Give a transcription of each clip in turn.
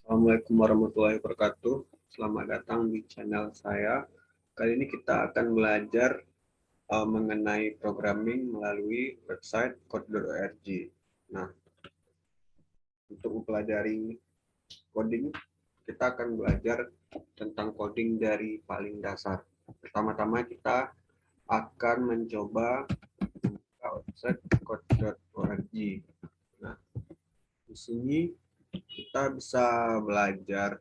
Assalamualaikum warahmatullahi wabarakatuh. Selamat datang di channel saya. Kali ini kita akan belajar mengenai programming melalui website code.org. Nah, untuk mempelajari coding, kita akan belajar tentang coding dari paling dasar. Pertama-tama kita akan mencoba membuka website code.org. Nah, di sini kita bisa belajar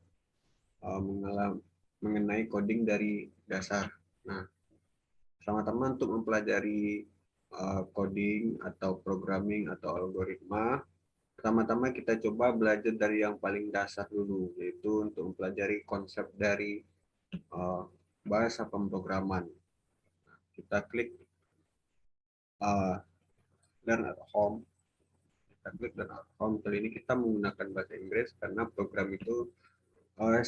mengenai coding dari dasar. Nah, pertama-tama untuk mempelajari coding atau programming atau algoritma, pertama-tama kita coba belajar dari yang paling dasar dulu, yaitu untuk mempelajari konsep dari uh, bahasa pemrograman. Kita klik uh, Learn at Home. Kita klik Learn at Home. Kali ini kita menggunakan bahasa Inggris karena program itu uh,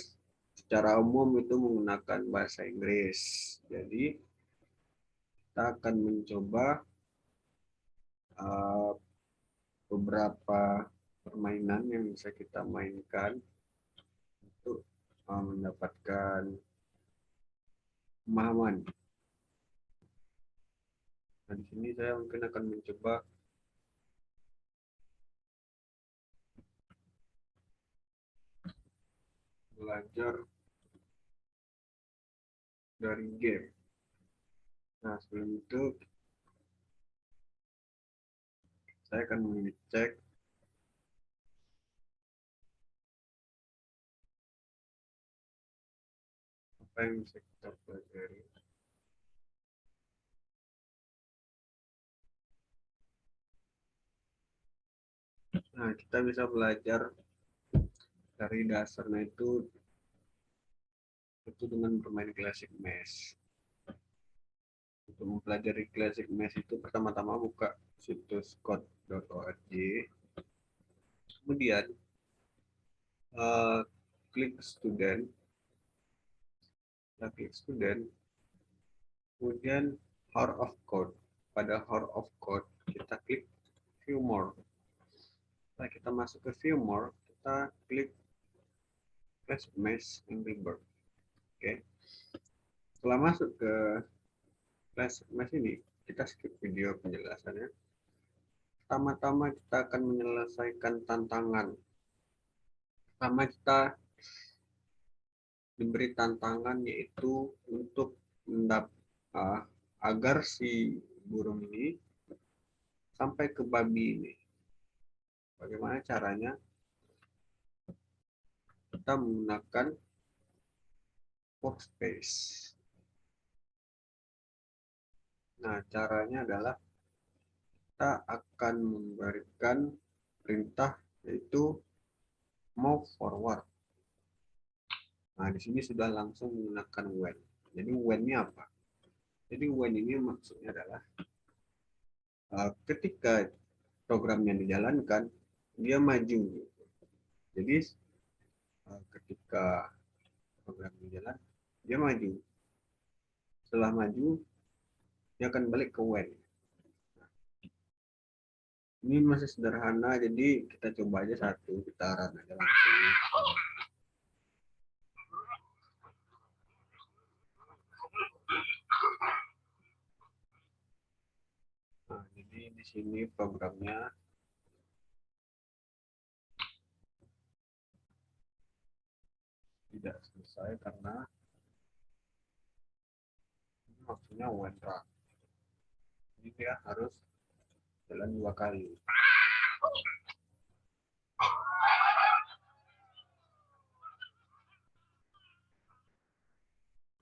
secara umum itu menggunakan bahasa Inggris. Jadi kita akan mencoba uh, beberapa permainan yang bisa kita mainkan untuk mendapatkan pemahaman. Nah, di sini saya mungkin akan mencoba belajar dari game. Nah, sebelum itu saya akan mengecek apa yang bisa kita pelajari. Nah, kita bisa belajar dari dasarnya itu dengan bermain Classic Mesh. Untuk mempelajari Classic Mesh itu pertama-tama buka situs code.org, kemudian uh, klik student, klik student, kemudian Hour of Code. Pada Hour of Code kita klik View More. Setelah kita masuk ke View More, kita klik Flash Mesh Angry-Bird. Oke. Setelah masuk ke Flash Mesh ini, kita skip video penjelasannya. Pertama-tama kita akan menyelesaikan tantangan. Pertama kita diberi tantangan yaitu untuk agar si burung ini sampai ke babi ini. Bagaimana caranya? Kita menggunakan workspace. Nah, caranya adalah kita akan memberikan perintah yaitu move forward. Nah, di sini sudah langsung menggunakan when. Jadi when ini apa? Jadi when ini maksudnya adalah ketika programnya dijalankan, dia maju. Jadi ketika program dijalan, dia maju. Setelah maju, dia akan balik ke when. Ini masih sederhana, jadi kita coba aja satu putaran aja langsung. Nah, jadi di sini programnya tidak selesai karena ini maksudnya when run. Jadi dia harus jalan 2 kali.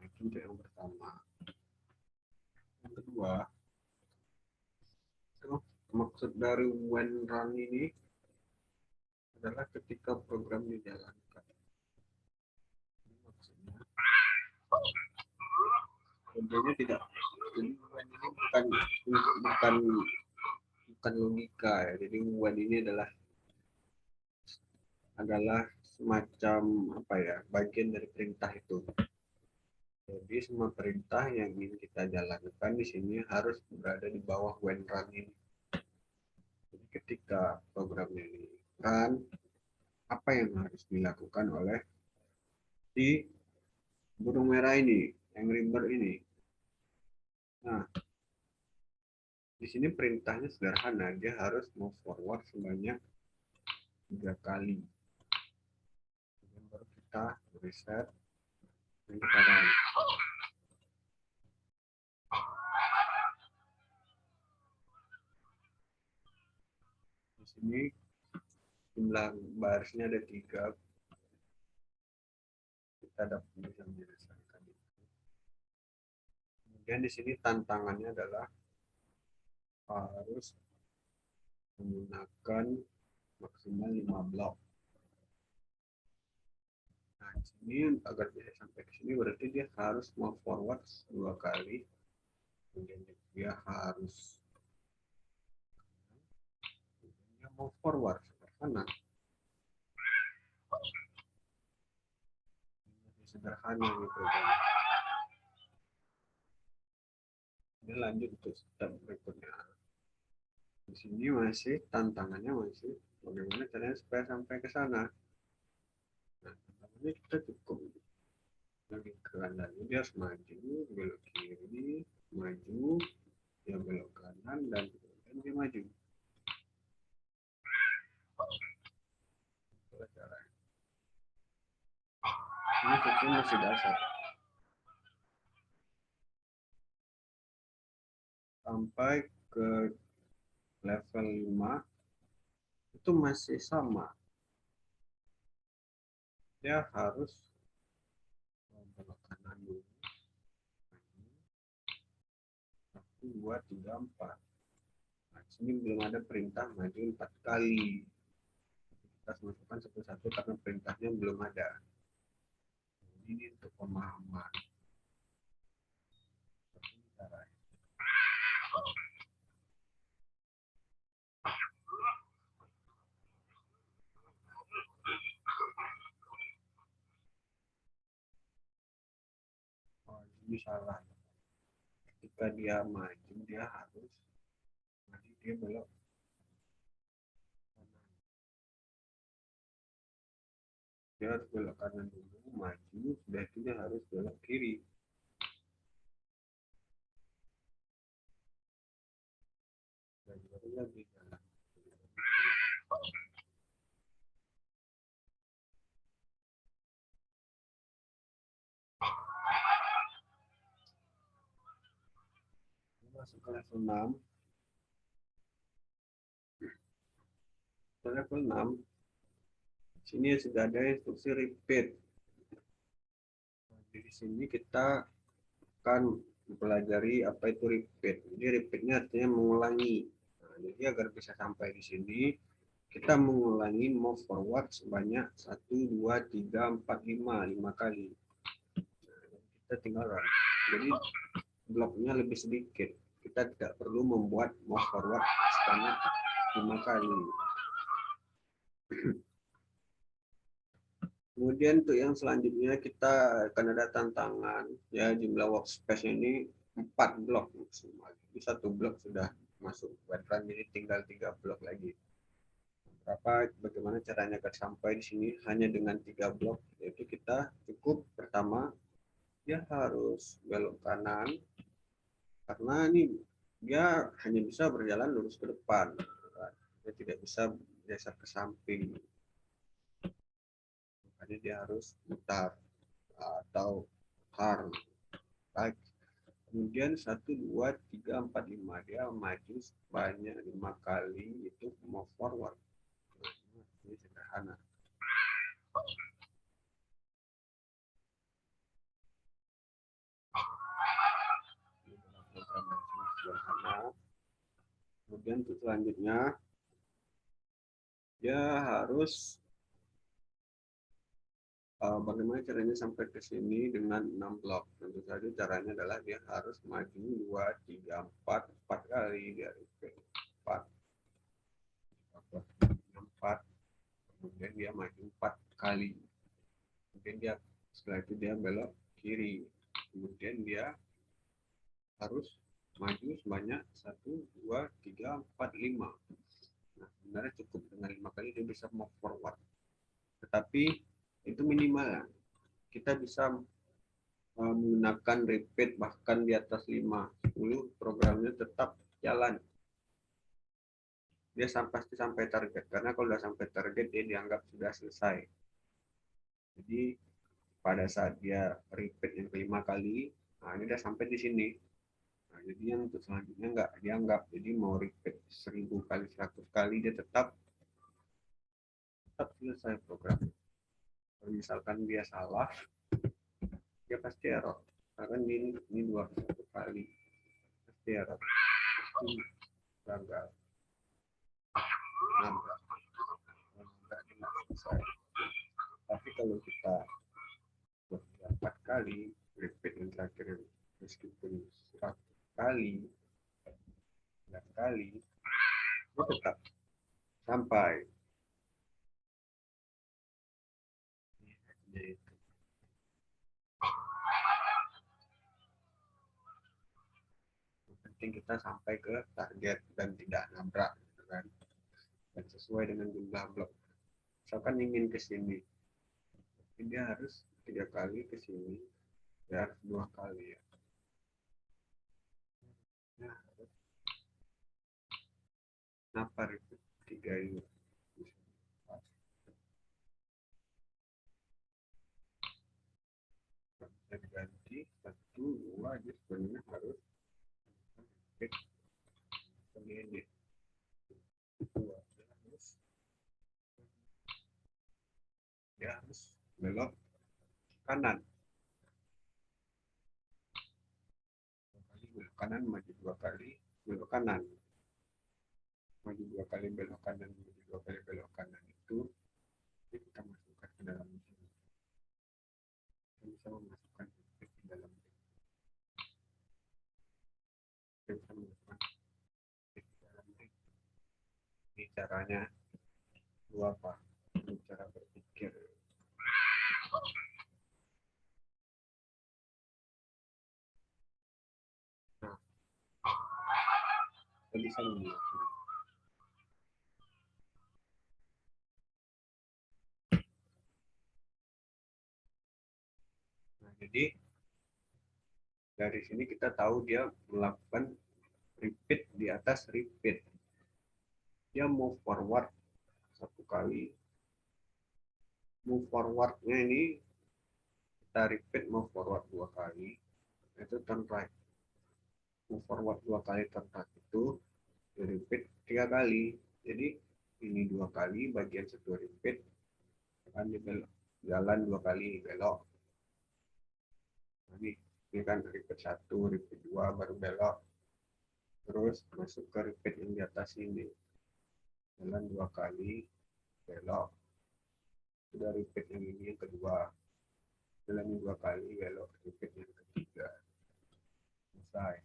Itu untuk yang pertama. Yang kedua, maksud dari when run ini adalah ketika program dijalankan. Maksudnya contohnya tidak, jadi when ini bukan logika ya. Jadi when ini adalah semacam apa ya, bagian dari perintah itu. Jadi semua perintah yang ingin kita jalankan di sini harus berada di bawah when run ini. Jadi ketika programnya ini run, apa yang harus dilakukan oleh si burung merah ini, yang rimber ini. Nah, di sini perintahnya sederhana, dia harus move forward sebanyak 3 kali. Kemudian baru kita reset dan kita run. Di sini jumlah barisnya ada 3, kita dapat bisa menyelesaikan itu. Kemudian di sini tantangannya adalah harus menggunakan maksimal 5 blok. Nah, di sini agar bisa sampai ke sini berarti dia harus move forward 2 kali. Kemudian dia harus move forward sederhana. Sederhana gitu kan. Ini lanjut untuk step berikutnya. Di sini masih tantangannya masih bagaimana caranya supaya sampai ke sana. Nah, tantangannya kita cukup lagi ke kanan, dia harus maju, belok kiri, maju, dia belok kanan dan kemudian dia maju. Itulah caranya. Ini tentunya masih dasar. Sampai ke level 5 itu masih sama. Dia harus belok kanan dulu. 1, 2, 3, 4. Nah, sini belum ada perintah maju 4 kali. Kita harus masukkan satu-satu karena perintahnya belum ada. Ini untuk pemahaman. Oh, ini salah. Ketika dia maju, dia harus maju, dia belok kanan. Dia harus belok kanan dulu, maju, sudah itu dia harus belok kiri. Dan baru lagi jalan. Masuk ke level 6. Ke level 6, sini sudah ada instruksi repeat. Di sini kita akan mempelajari apa itu repeat. Jadi repeatnya artinya mengulangi. Nah, jadi agar bisa sampai di sini, kita mengulangi move forward sebanyak 1, 2, 3, 4, 5 kali. Nah, kita tinggal run. Jadi bloknya lebih sedikit. Kita tidak perlu membuat move forward sebanyak 5 kali. Kemudian untuk yang selanjutnya kita akan ada tantangan, ya jumlah workspace ini 4 blok maksimal. Jadi 1 blok sudah masuk wet run, jadi tinggal 3 blok lagi. Bagaimana caranya agar sampai di sini hanya dengan 3 blok, yaitu kita cukup pertama dia harus belok kanan karena ini dia hanya bisa berjalan lurus ke depan, dia tidak bisa geser ke samping, makanya dia harus putar atau hard. Kemudian 1, 2, 3, 4, 5 dia maju sebanyak 5 kali, itu move forward. Ini sederhana. Kemudian untuk selanjutnya dia harus bagaimana caranya sampai ke sini dengan 6 blok. Tentu saja caranya adalah dia harus maju 2, 3, 4 kali dari 4, 4, kemudian dia maju 4 kali. Kemudian dia setelah itu dia belok kiri. Kemudian dia harus maju sebanyak 1, 2, 3, 4, 5. Nah, sebenarnya cukup dengan 5 kali dia bisa move forward. Tetapi itu minimal. Kita bisa menggunakan repeat bahkan di atas 5, 10, programnya tetap jalan. Dia pasti sampai target, karena kalau sudah sampai target dia dianggap sudah selesai. Jadi pada saat dia repeat yang kelima kali, nah ini udah sampai di sini. Nah, jadi yang untuk selanjutnya nggak dianggap. Jadi mau repeat 1000 kali, 100 kali, dia tetap selesai program. Kalau misalkan dia salah, dia pasti error. Karena ini 21 kali, pasti error. Pasti gagal. Nambah. Nggak selesai. Tapi kalau kita buat 4 kali, repeat yang terakhir meskipun 100 kali, 9 kali, itu tetap sampai. Jadi, yang penting kita sampai ke target dan tidak nabrak, gitu kan? Dan sesuai dengan jumlah blok. Misalkan ingin ke sini, dia harus 3 kali ke sini, dia harus 2 kali ya. Nah, kenapa repeat 3 ini? Bisa diganti 1, 2, aja sebenarnya harus repeat ini. Dia harus belok kanan. Belok kanan, maju 2 kali, belok kanan. Maju 2 kali, belok kanan, maju 2 kali, belok kanan. Itu kita masukkan ke dalam sini. Kita bisa memasukkan ke dalam sini. Kita bisa memasukkan ke dalam sini. Ini caranya dua apa? Ini cara berpikir. Nah, kita bisa memasukkan. Nah, jadi dari sini kita tahu dia melakukan repeat di atas repeat. Dia move forward 1 kali. Move forwardnya ini kita repeat move forward 2 kali. Itu turn right. Move forward 2 kali, turn right itu di repeat 3 kali. Jadi ini 2 kali, bagian 1 repeat, akan dibelok. Jalan 2 kali, belok. Ini kan repeat 1, repeat 2, baru belok. Terus masuk ke repeat yang di atas ini. Jalan 2 kali, belok. Sudah repeat yang ini yang kedua. Jalan 2 kali, belok. Repeat yang ketiga. Selesai.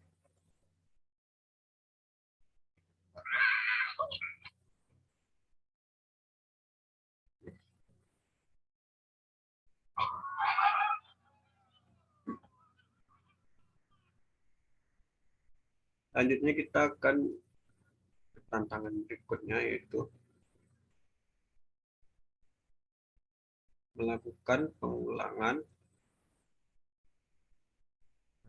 Selanjutnya kita akan tantangan berikutnya, yaitu melakukan pengulangan.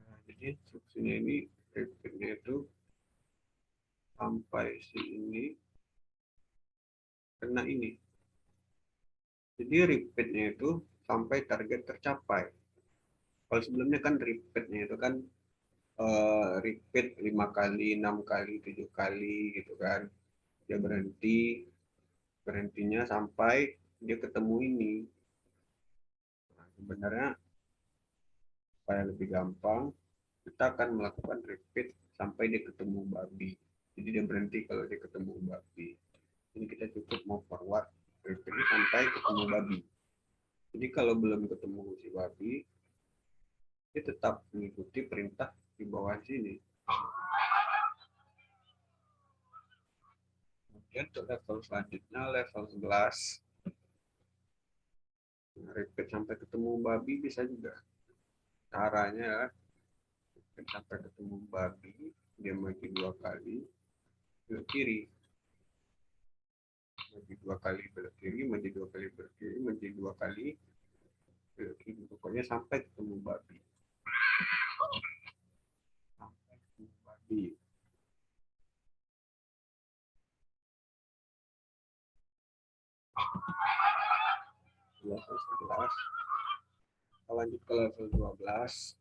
Nah, jadi instruksinya ini repeatnya itu sampai sini kena ini. Jadi repeatnya itu sampai target tercapai. Kalau sebelumnya kan repeatnya itu kan repeat 5 kali, 6 kali, 7 kali gitu kan. Dia berhentinya sampai dia ketemu ini. Nah, sebenarnya supaya lebih gampang, kita akan melakukan repeat sampai dia ketemu babi. Jadi dia berhenti kalau dia ketemu babi. Ini kita cukup mau forward repeatnya sampai ketemu babi. Jadi kalau belum ketemu si babi, dia tetap mengikuti perintah di bawah sini. Kemudian untuk level selanjutnya, level 11. Nah, repeat sampai ketemu babi bisa juga. Caranya repeat sampai ketemu babi, dia maju 2 kali, ke kiri. maju 2 kali belok kiri, maju 2 kali belok kiri, maju 2 kali belok kiri. Pokoknya sampai ketemu babi. Sampai ketemu babi. Level 11. Kita lanjut ke level 12.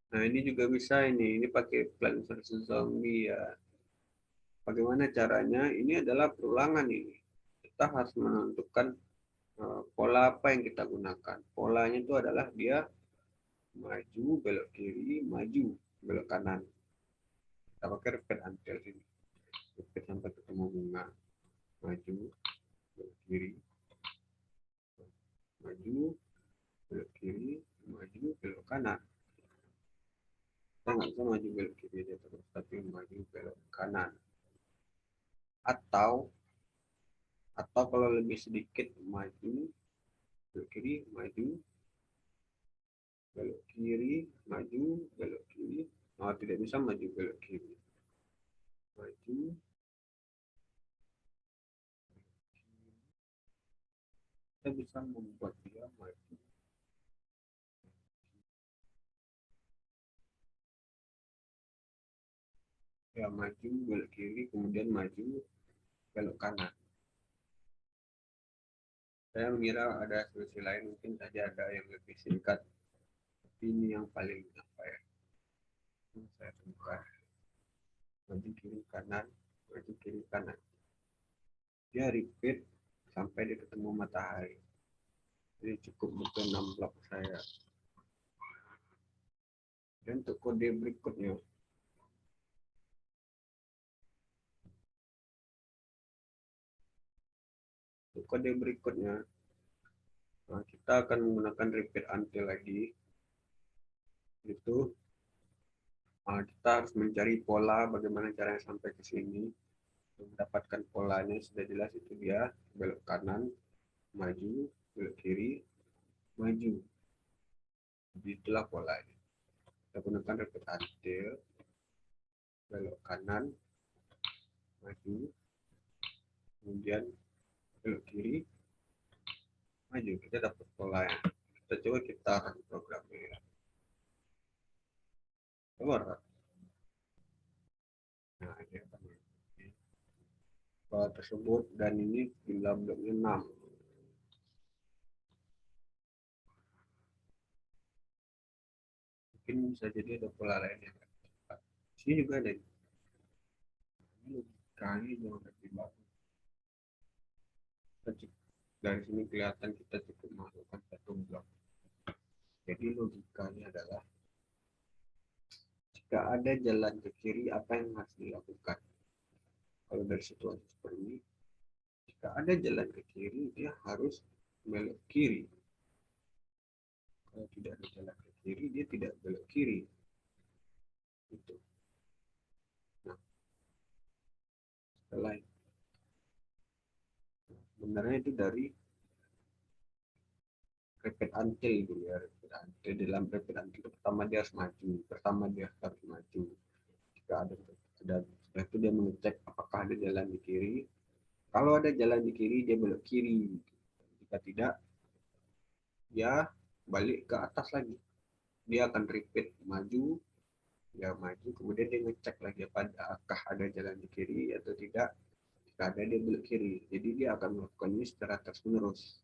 Nah, ini juga bisa ini pakai Plant vs Zombie ya. Bagaimana caranya? Ini adalah perulangan ini. Kita harus menentukan pola apa yang kita gunakan. Polanya itu adalah dia maju, belok kiri, maju, belok kanan. Kita pakai repeat until ini. Repeat sampai ketemu bunga. Maju, belok kiri, maju, belok kiri, maju, belok kanan. Kita nggak bisa maju belok kiri aja terus, tapi maju belok kanan. Atau kalau lebih sedikit maju, belok kiri, maju, belok kiri, maju, belok kiri. Oh, tidak bisa maju belok kiri. Maju, kita bisa membuat dia maju. Ya, maju, belok kiri, kemudian maju, belok kanan. Saya mengira ada solusi lain, mungkin saja ada yang lebih singkat. Tapi ini yang paling apa ya? Saya temukan. Maju kiri kanan, maju kiri kanan. Dia repeat sampai dia ketemu matahari. Jadi cukup butuh 6 blok saya. Dan untuk kode berikutnya, nah, kita akan menggunakan repeat until lagi. Itu kita harus mencari pola bagaimana caranya sampai ke sini. Mendapatkan polanya sudah jelas, itu dia belok kanan, maju, belok kiri, maju. Jadi itulah polanya. Kita gunakan repeat until, belok kanan, maju, kemudian belok kiri, maju. Kita dapat polanya. Kita coba kita akan programnya. Keluar. Nah, ini akan tersebut, dan ini jumlah bloknya 6. Mungkin bisa jadi ada pola lain yang tepat. Sini juga ada. Ini logikanya jauh lebih bagus. Dari sini kelihatan kita cukup masukkan 1 blok. Jadi logikanya adalah jika ada jalan ke kiri, apa yang harus dilakukan? Kalau dari situasi seperti ini, jika ada jalan ke kiri, dia harus belok kiri. Kalau tidak ada jalan ke kiri, dia tidak belok kiri. Itu. Nah, setelah sebenarnya itu dari repeat until dulu ya. Repeat until, dalam repeat until itu pertama dia harus maju. Jika ada setelah itu dia mengecek apakah ada jalan di kiri. Kalau ada jalan di kiri, dia belok kiri. Jika tidak, dia balik ke atas lagi. Dia akan repeat maju, dia maju, kemudian dia ngecek lagi apakah ada jalan di kiri atau tidak. Jika ada, dia belok kiri. Jadi dia akan melakukan ini secara terus menerus.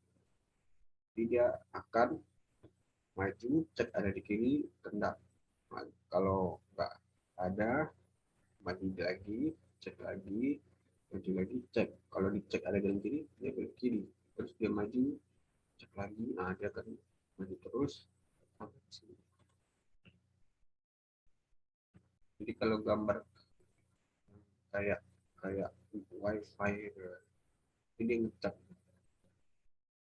Jadi dia akan maju, cek ada di kiri, tendang. Kalau nggak ada, maju lagi, cek lagi, maju lagi, cek. Kalau dicek ada jalan kiri, dia belok kiri. Terus dia maju, cek lagi, nah dia akan maju terus sampai sini. Jadi kalau gambar kayak kayak wifi, ini ngecek,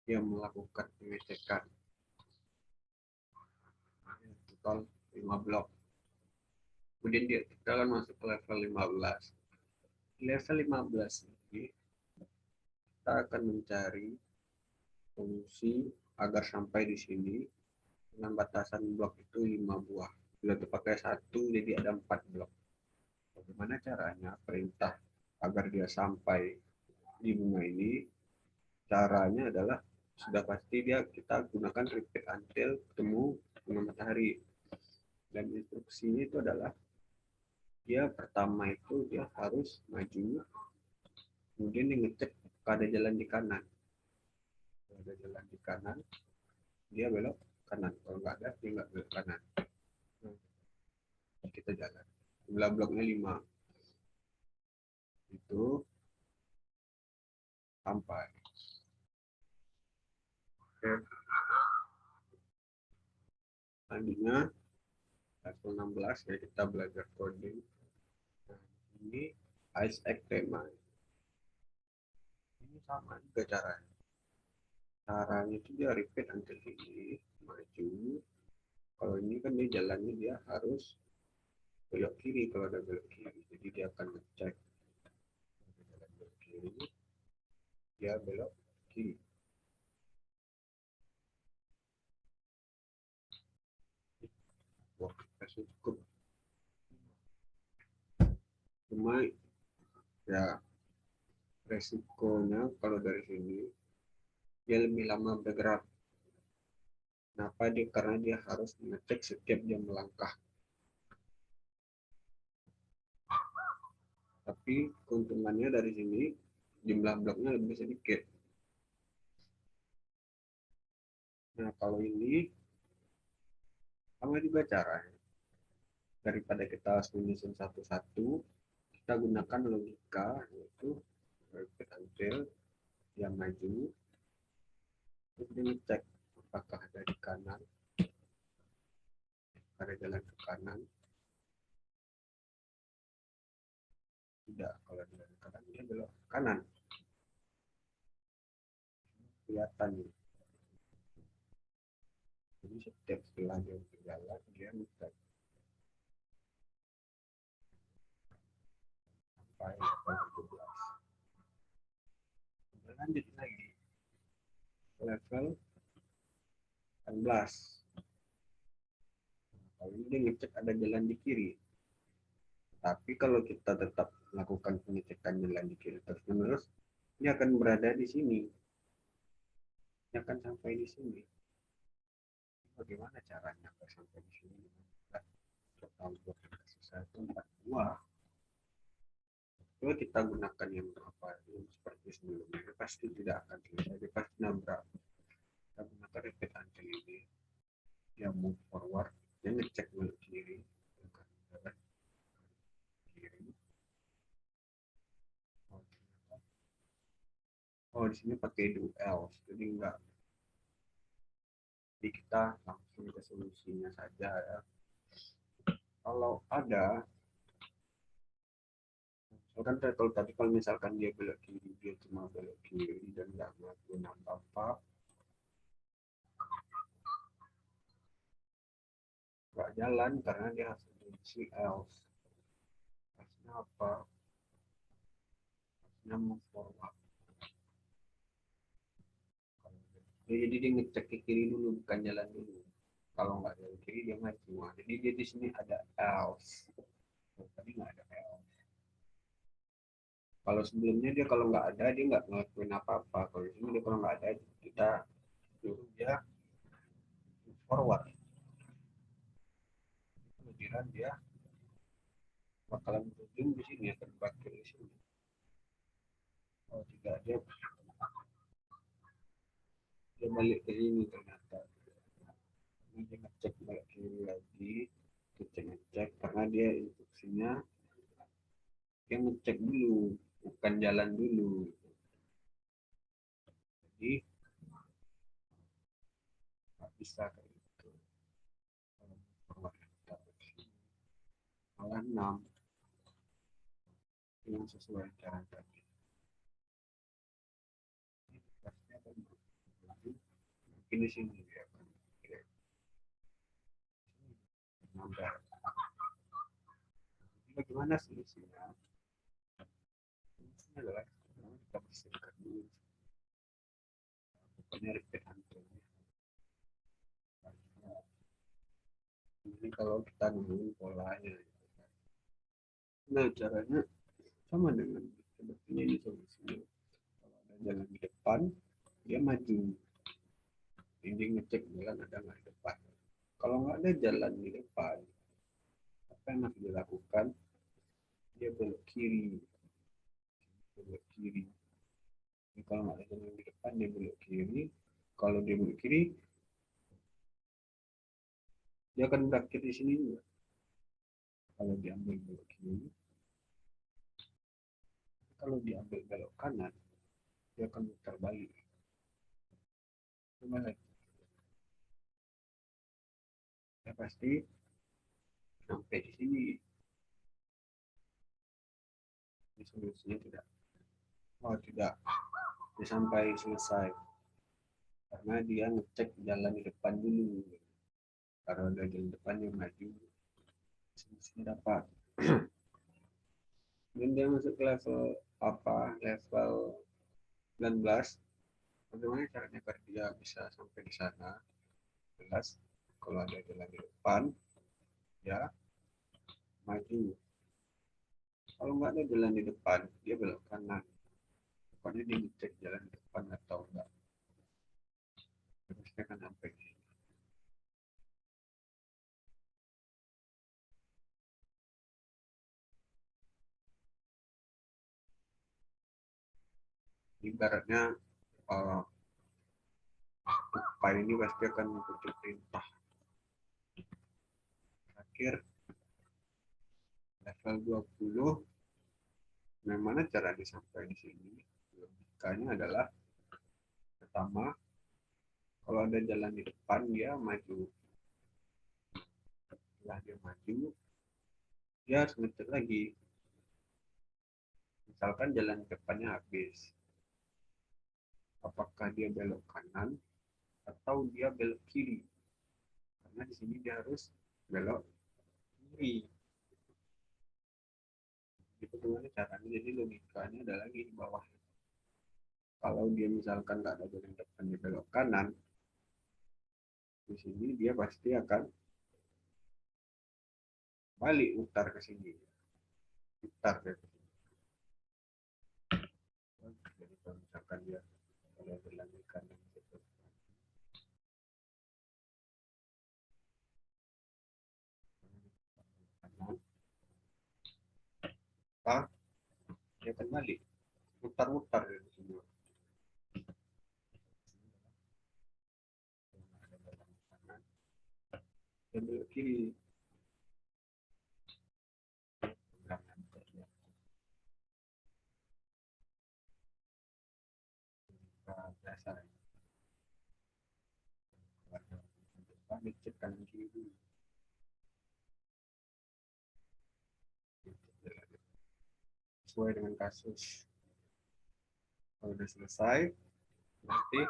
dia melakukan pengecekan total 5 blok. Kemudian kita akan masuk ke level 15. Di level 15 ini kita akan mencari solusi agar sampai di sini dengan batasan blok itu 5 buah. Bila terpakai 1, jadi ada 4 blok. Bagaimana caranya? Perintah agar dia sampai di bunga ini, caranya adalah sudah pasti kita gunakan repeat until ketemu bunga matahari. Dan instruksinya itu adalah dia pertama itu dia harus maju, kemudian dia ngecek ada jalan di kanan. Kalau ada jalan di kanan, dia belok kanan. Kalau nggak ada, dia nggak belok kanan. Nah, kita jalan. Jumlah bloknya 5. Itu sampai. Oke. Selanjutnya, level 16 ya kita belajar coding. Nah, ini Isaac tema. Ini sama juga caranya. Caranya itu dia repeat until ini, maju. Kalau ini kan dia jalannya dia harus belok kiri kalau ada belok kiri. Jadi dia akan ngecek jalan belok kiri, dia belok kiri. Wah, cukup. Cuma ya resikonya kalau dari sini dia lebih lama bergerak. Kenapa dia? Karena dia harus mengecek setiap dia melangkah. Tapi keuntungannya dari sini jumlah bloknya lebih sedikit. Nah kalau ini sama juga caranya. Daripada kita harus menyusun satu-satu, kita gunakan logika yaitu repeat until dia maju, terus dia ngecek apakah ada di kanan, ada jalan ke kanan, tidak. Kalau jalan ke kanan dia belok ke kanan, kelihatan nih. Jadi setiap setelah dia berjalan dia ngecek sampai level 17. Lanjut lagi level 18. Kalau ini dia ngecek ada jalan di kiri. Tapi kalau kita tetap melakukan pengecekan jalan di kiri terus menerus, ini akan berada di sini. Ini akan sampai di sini. Bagaimana caranya agar sampai di sini? Total buat sisa itu 42. Kalau kita gunakan yang apa yang seperti sebelumnya, pasti tidak akan selesai. Dia pasti nabrak. Kita gunakan repeat until ini. Dia move forward. Dia ngecek belok kiri. Kiri. Oh, di sini pakai do else. Jadi enggak. Jadi kita langsung ke solusinya saja ya. Kalau ada, misalkan kalau misalkan dia belok kiri, dia cuma belok kiri dan nggak ngelakuin apa-apa, nggak jalan karena dia harus isi else. Harusnya apa? Harusnya move forward. Jadi dia ngecek ke kiri dulu, bukan jalan dulu. Kalau nggak jalan kiri dia maju. Jadi dia di sini ada else. Tadi nggak ada else. Kalau sebelumnya dia kalau nggak ada dia nggak ngelakuin apa-apa. Kalau di sini dia kalau nggak ada kita suruh dia forward. Kemudian dia bakalan berujung di sini akan berakhir di sini. Kalau tidak dia balik ke sini ternyata. Ini dia ngecek balik kiri lagi, ngecek karena dia instruksinya dia ngecek dulu, bukan jalan dulu. Jadi nggak bisa kayak gitu. Malah 6 yang sesuai cara tadi. Mungkin di sini dia akan nambah. Bagaimana solusinya? Solusinya adalah kita bersihkan dulu. Pokoknya repeat until-nya. Ini kalau kita nemuin polanya. Nah, caranya sama dengan sebetulnya ini solusinya. Kalau ada jalan di depan, dia maju. Ini ngecek jalan ada nggak di depan. Kalau nggak ada jalan di depan, apa yang harus dilakukan? Dia belok kiri, belok kiri. Jadi kalau nggak ada jalan di depan, dia belok kiri. Kalau dia belok kiri, dia akan berakhir di sini juga. Kalau diambil belok kiri, kalau diambil belok kanan, dia akan putar balik. Gimana? Ya pasti sampai di sini. Ini solusinya tidak. Oh tidak, dia sampai selesai. Karena dia ngecek jalan di depan dulu. Kalau ada jalan depan dia maju, solusinya dapat. Dan dia masuk ke level apa? Level 19. Bagaimana caranya agar dia bisa sampai di sana? Jelas, kalau ada jalan di depan, ya maju. Kalau nggak ada jalan di depan, dia belok kanan. Pokoknya dia ngecek jalan di depan atau enggak. Terusnya akan sampai di sini. Ibaratnya uh, file ini pasti akan mengikuti perintah. Terakhir, level 20. Bagaimana cara disampai di sini? Logikanya adalah pertama, kalau ada jalan di depan, dia maju. Setelah dia maju, dia harus ngecek lagi. Misalkan jalan di depannya habis. Apakah dia belok kanan atau dia belok kiri? Karena di sini dia harus belok kiri. Itu gimana caranya? Jadi logikanya ada lagi di bawah. Kalau dia misalkan nggak ada jalan depan dia belok kanan, di sini dia pasti akan balik mutar ke sini. Mutar ke sini. Jadi kalau misalkan dia ada jalan di kanan gitu. Kanan, dia akan balik. Mutar-mutar di sini. Ada jalan di kanan, dia belok kiri. Dasar. Dicek kanan kiri dulu. Sesuai dengan kasus. Kalau sudah selesai, berarti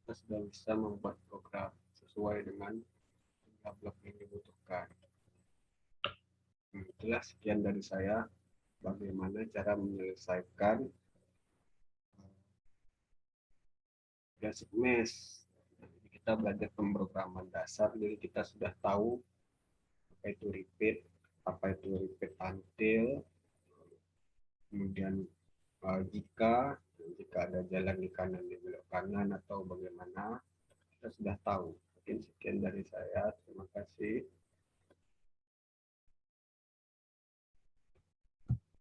kita sudah bisa membuat program sesuai dengan jumlah blok yang dibutuhkan. Itulah sekian dari saya bagaimana cara menyelesaikan basic mesh. Jadi kita belajar pemrograman dasar, jadi kita sudah tahu apa itu repeat until, kemudian jika ada jalan di kanan di belok kanan atau bagaimana kita sudah tahu. Mungkin sekian dari saya. Terima kasih.